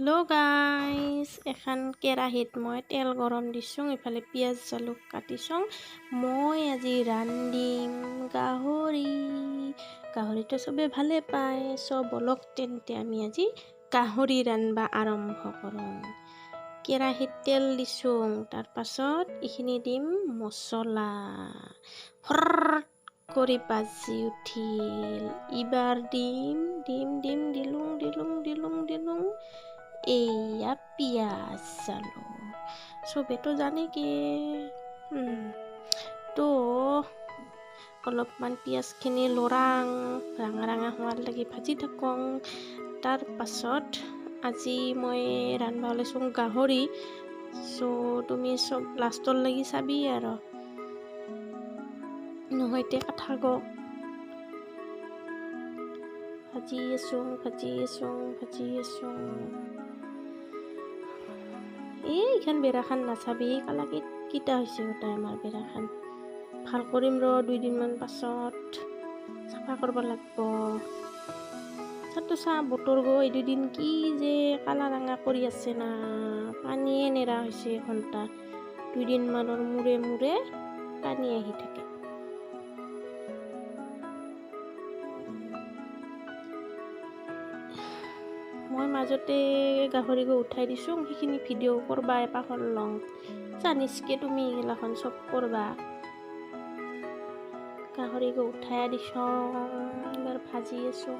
Hello' guys, এখন কেৰাহীত মই তেল গৰম দিছোঁ, ইফালে পিঁয়াজ জালুক কাটিছোঁ। মই আজি ৰান্ধিম গাহৰিটো চবে ভালে পায়, বলক তেন্তে আমি আজি গাহৰি ৰান্ধবা আৰম্ভ কৰোঁ। কেৰাহীত তেল দিছোঁ, তাৰ পাছত এইখিনি দিম মছলা। কৰি বাজি উঠিল, ইবাৰ দিলুং এয়া পিঁয়াজ জালুক। চবেতো জানে কি তো অলপমান পিঁয়াজখিনি ৰাঙা হোৱাৰ লাগি ভাজি থাকোঁ। তাৰ পাছত আজি মই ৰান্ধবা ওলাইছোঁ গাহৰি, তুমি চব লাষ্টৰ লাগি চাবি আৰু নহয়তে কথা গ। ভাজি আছোঁ এইখান বেৰাখান নাচাবি, কিটা হৈছে গোটাই আমাৰ বেৰাখান। ভাল কৰিম 2 দিনমান পাছত চাফা কৰিব লাগিব। চা বতৰ এই 2 দিন কি যে কালা ৰঙা কৰি আছে না, পানীয়ে নেৰা হৈছে ঘণ্টা। 2 দিনমানৰ মূৰে পানী আহি থাকে। মই মাজতে গাহৰিক উঠাই দিছোঁ, সেইখিনি ভিডিঅ' কৰবা পাহৰ লওঁ। জানিছকে তুমি এইগিলাখন চব কৰবা। গাহৰিক উঠাই দিছোঁ, এবাৰ ভাজি আছোঁ।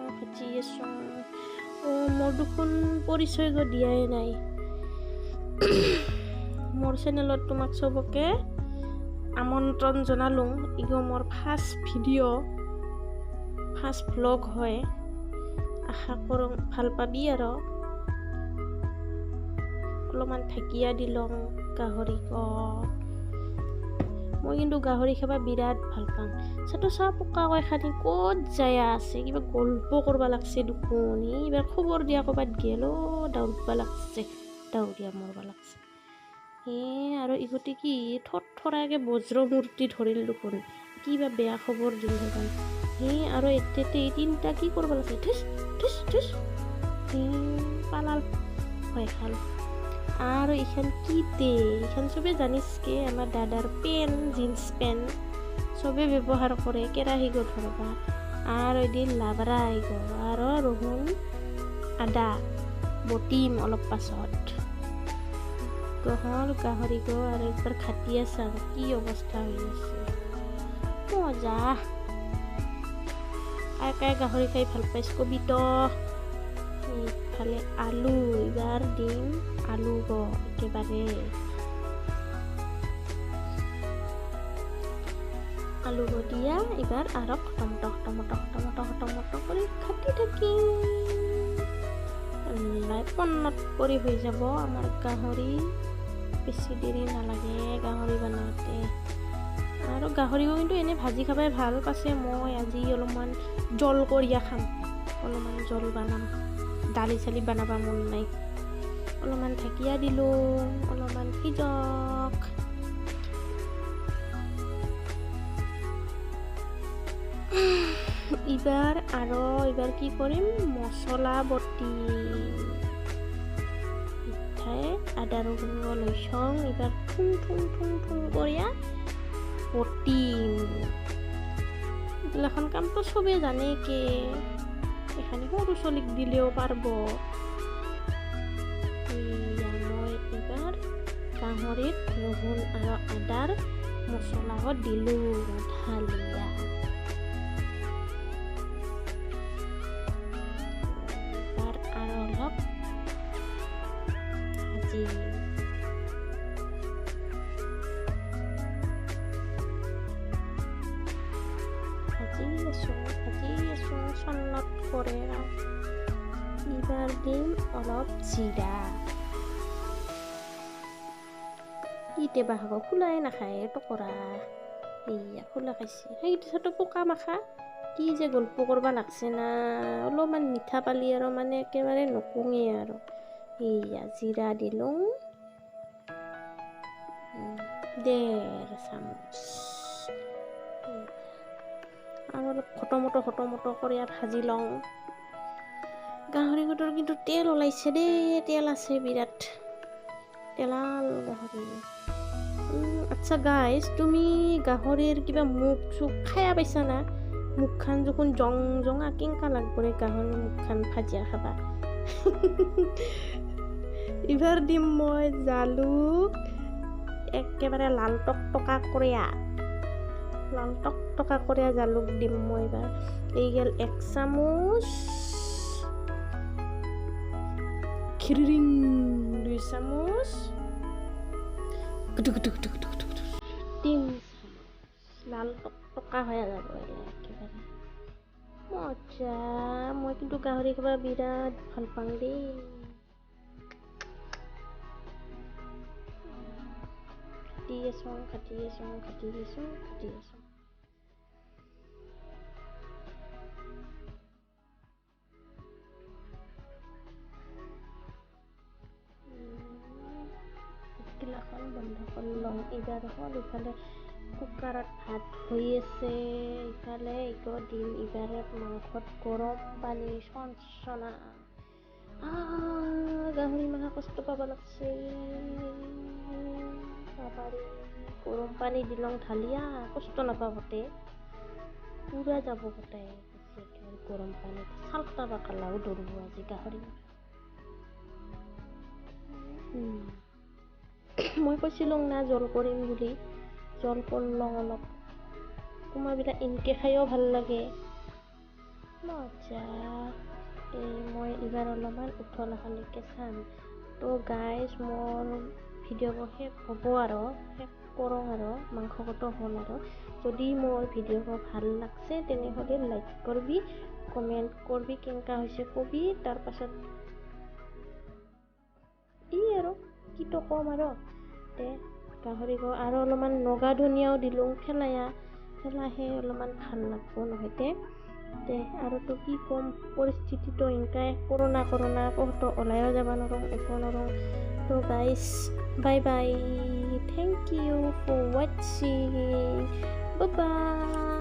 মোৰ দেখোন পৰিচয় দিয়াই নাই। মোৰ চেনেলত তোমাক চবকে আমন্ত্ৰণ জনালোঁ। মোৰ ফাৰ্ষ্ট ভ্লগ হয়, আশা কৰোঁ ভাল পাবি। আৰু অলপমান ঢাকিয়া দিলং গাহৰিক। মই কিন্তু গাহৰি খাবা বিৰাট ভাল পাওঁ। চাহ পকা কৈ খানি ক'ত যায় আছে, কিবা গল্প কৰবা লাগছে দেখোন। এইবাৰ খবৰ দিয়া ক'বাত গেল, দাউৰবা লাগছে, দাউৰিয়া মৰবা লাগছে। আৰু ইহঁতে কি থৰাকে বজ্ৰমূৰ্তি ধৰিল দেখোন, কিবা বেয়া খবৰ দিল দেখোন। আৰু এতিয়াতে এই 3টা কি কৰবা লাগছে, ঠুচ পালাল ভয় খাল। আৰু এইখান এইখান চবে জানিছকে আমাৰ দাদাৰ জিন্স পেণ্ট চবে ব্যৱহাৰ কৰে কেৰাহী ধৰবা। আৰু এদিন লাবৰা আহিব আৰু ৰহুন আদা বটিম অলপ পাছত। গাহৰি আৰু একবাৰ খাটি আছে, কি অৱস্থা হৈ আছে, মজা। কাই গাহৰি খাই ভাল পাইছ কবি তো। এইফালে আলু, এইবাৰ দিম আলু একেবাৰে। আলু দিয়া এইবাৰ আৰু খটমট কৰি খাটি থাকিম। পন্নত কৰি হৈ যাব আমাৰ গাহৰি, বেছি দেৰি নালাগে গাহৰি বনাওঁতে। আৰু গাহৰিও কিন্তু এনে ভাজি খাবাই ভাল পাইছে। মই আজি অলপমান জল কৰিয়া খাম, অলপমান জল বনাম, দালি চালি বনাবা মন নাই। অলপমান ঢাকিয়া দিলোঁ, অলপমান সিজক। এইবাৰ কি কৰিম, মছলা বটি আদা ৰহুন লৈছোঁ। এইবাৰ থুং কৰিয়া বটিম। এইগিলাখন কামটো চবেই জানে কে, এখানি সৰু চলিক দিলেও পাৰব। মই এইবাৰ গাহৰিত ৰহুন আৰু আদাৰ মছলা দিলোঁ ঢালিয়া। আৰু অলপ ভাজি আছোঁ চন্নত কৰে। এইবাৰ দিম অলপ জিৰা। কেতিয়াবা খাব খোলাই নাখায় টকৰা, এইয়া খোলা খাইছে। সেইটো পোকা মাখা কি যে গল্প কৰবা লাগছে না, অলপমান মিঠা পালি আৰু মানে একেবাৰে নকঙে আৰু। এইয়া জিৰা দিলোঁ 1.5 চামুচ। আৰু অলপ খটমট কৰি ভাজি লওঁ। গাহৰি কটাৰ কিন্তু তেল ওলাইছে দেই, তেল আছে বিৰাট তেলাল গাহৰি। আচ্ছা গাইজ, তুমি গাহৰিৰ কিবা মুখ চুখ খায়া পাইছা না? মুখখান যখন জং জঙা কেংকা লাগবৰে গাহৰিৰ মুখখান ভাজিয়া খাবা। এইবাৰ দিম মই জালুক একেবাৰে লাল টকটকা কৰিয়া জালুক দিম মই এইবাৰ। এই গেল 1 চামুচ, খিৰিং 2 চামুচ, 3 চামুচ লাল টকটকা হৈ যাব একেবাৰে মজা। মই কিন্তু গাহৰি খাব বিৰাট ভাল পাওঁ দেই। কাটি আছোঁ। গিলাখন বন্ধ কৰি লওঁ। এইবাৰ হ'ল ইফালে কুকাৰত ভাত হৈ আছে, ইফালে ইটো দিম এইবাৰ মাংসত গৰম পানী চনচনা। গাহৰি মাখা কষ্ট পাব লাগছে। গৰম পানী দিলং ঢালিয়া কষ্ট নাপাবতে পুৰা যাব গোটাই গৰম পানী চালটা বাকালাও ধৰব আজি গাহৰি। মই কৈছিলং না জল কৰিম বুলি, জল কৰলং অলপ। কুমাবিলাক ইনকে খাইও ভাল লাগে মজা। মই এইবাৰ অলপমান উঠলাখালিকে চাম। তো গাইজ, মোৰ ভিডিঅ'বোৰ শেষ হ'ব আৰু শেষ কৰোঁ আৰু মাংস কটা হ'ল আৰু। যদি মোৰ ভিডিঅ'বোৰ ভাল লাগছে তেনেহ'লে লাইক কৰবি, কমেণ্ট কৰবি, কেনেকা হৈছে কবি। তাৰ পাছত আৰু কিটো কম আৰু গাহৰি আৰু অলপমান নগা ধনিয়াও দিলোঁ খেলাহে অলপমান ভাল লাগব নহয়তে। আৰু তো কি কম, পৰিস্থিতিটো এনেকাই কৰোণা কতো ওলাইও যাব নোৱাৰোঁ, একো নোৱাৰোঁ। তো guys, bye bye, thank you for ৱাচিং, বাই বাই।